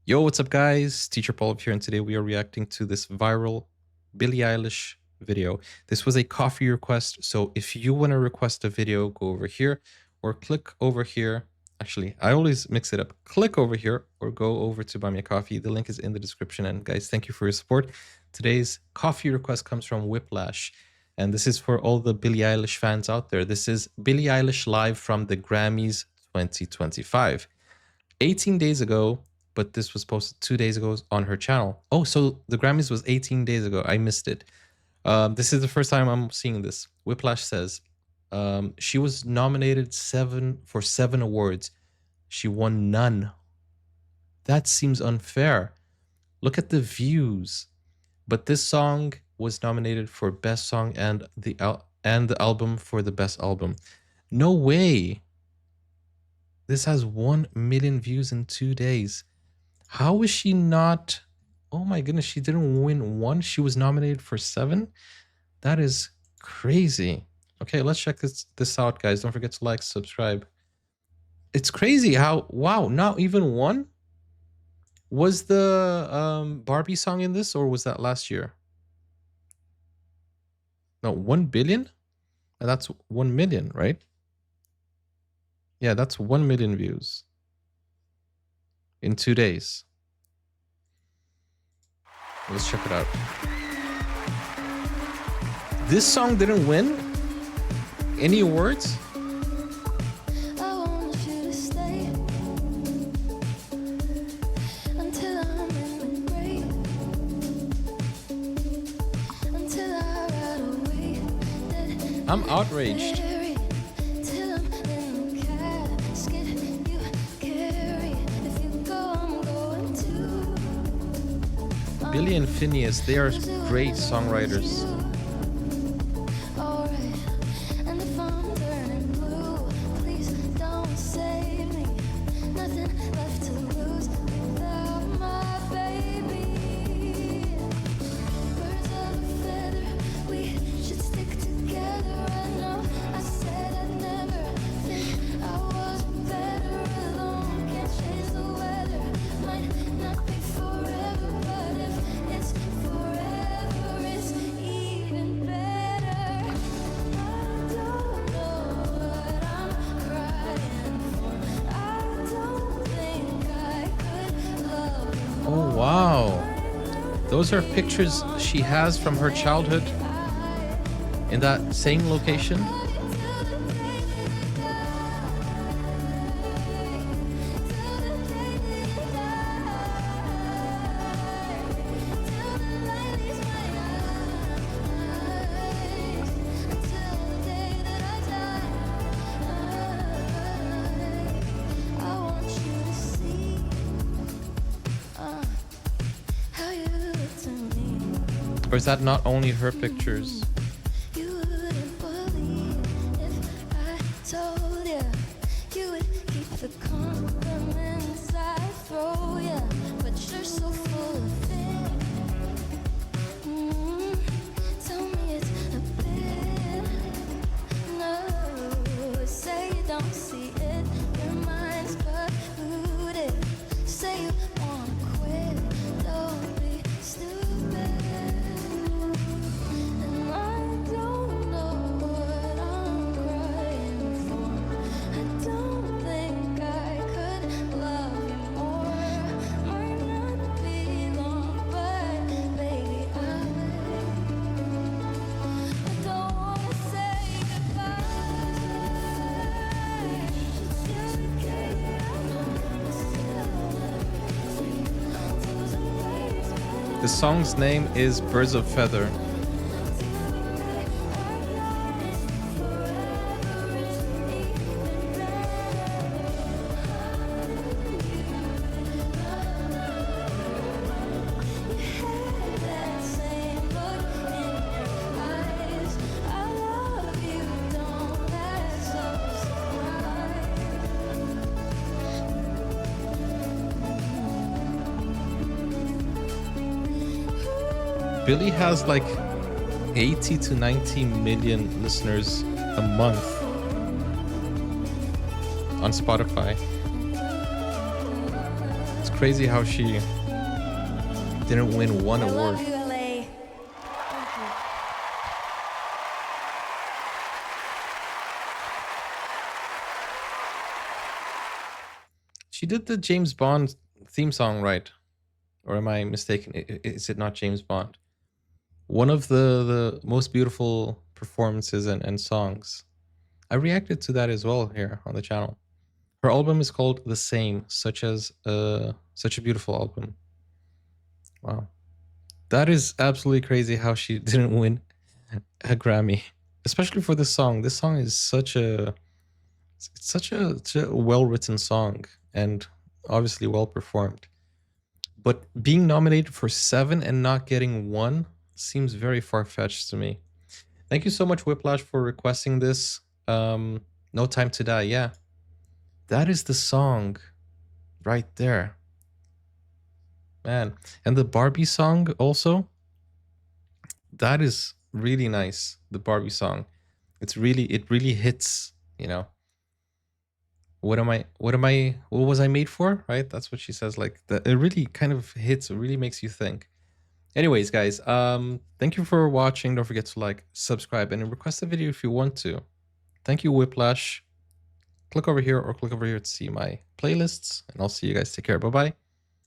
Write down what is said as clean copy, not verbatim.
Yo, what's up, guys? Teacher Paul up here, and today we are reacting to this viral Billie Eilish video. This was a coffee request, so if you want to request a video, go over here or click over here. Actually, I always mix it up. Click over here or go over to Buy Me a Coffee. The link is in the description. And guys, thank you for your support. Today's coffee request comes from Whiplash, and this is for all the Billie Eilish fans out there. This is Billie Eilish live from the Grammys 2025. 18 days ago, but this was posted 2 days ago on her channel. Oh, so the Grammys was 18 days ago. I missed it. This is the first time I'm seeing this. Whiplash says she was nominated for seven awards. She won none. That seems unfair. Look at the views. But this song was nominated for Best Song and the album for the Best Album. No way. This has 1 million views in 2 days. How is she not? Oh my goodness, she didn't win one. She was nominated for 7. That is crazy. Okay, let's check this out, guys. Don't forget to like, subscribe. It's crazy how, wow, not even one? Was the Barbie song in this, or was that last year? No, 1 billion? And that's 1 million, right? Yeah, that's 1 million views in 2 days. Let's check it out. This song didn't win any awards? I'm outraged. Billie and Phineas, they are great songwriters. Oh, wow. Those are pictures she has from her childhood in that same location. Or is that not only her pictures? You wouldn't believe if I told you. You would keep the compliments I throw you, but you're so full of it. Tell me it's a bit. No, say you don't see it. Your mind's polluted. Say you wanna quit. Don't be stupid. The song's name is Birds of Feather. Billie has like 80 to 90 million listeners a month on Spotify. It's crazy how she didn't win one I love award. you, LA. She did the James Bond theme song right. Or am I mistaken? Is it not James Bond? One of the most beautiful performances and songs. I reacted to that as well here on the channel. Her album is called The Same, such a beautiful album. Wow. That is absolutely crazy how she didn't win a Grammy, especially for this song. This song is such a well-written song and obviously well performed. But being nominated for 7 and not getting 1 seems very far-fetched to me. Thank you so much, Whiplash, for requesting this. No Time to Die. Yeah, that is the song right there, man. And the Barbie song also, that is really nice. The Barbie song, it really hits, you know. What was I made for? Right? That's what she says. Like, it really kind of hits, it really makes you think. Anyways, guys, thank you for watching. Don't forget to like, subscribe, and request a video if you want to. Thank you, Whiplash. Click over here or click over here to see my playlists, and I'll see you guys. Take care. Bye bye.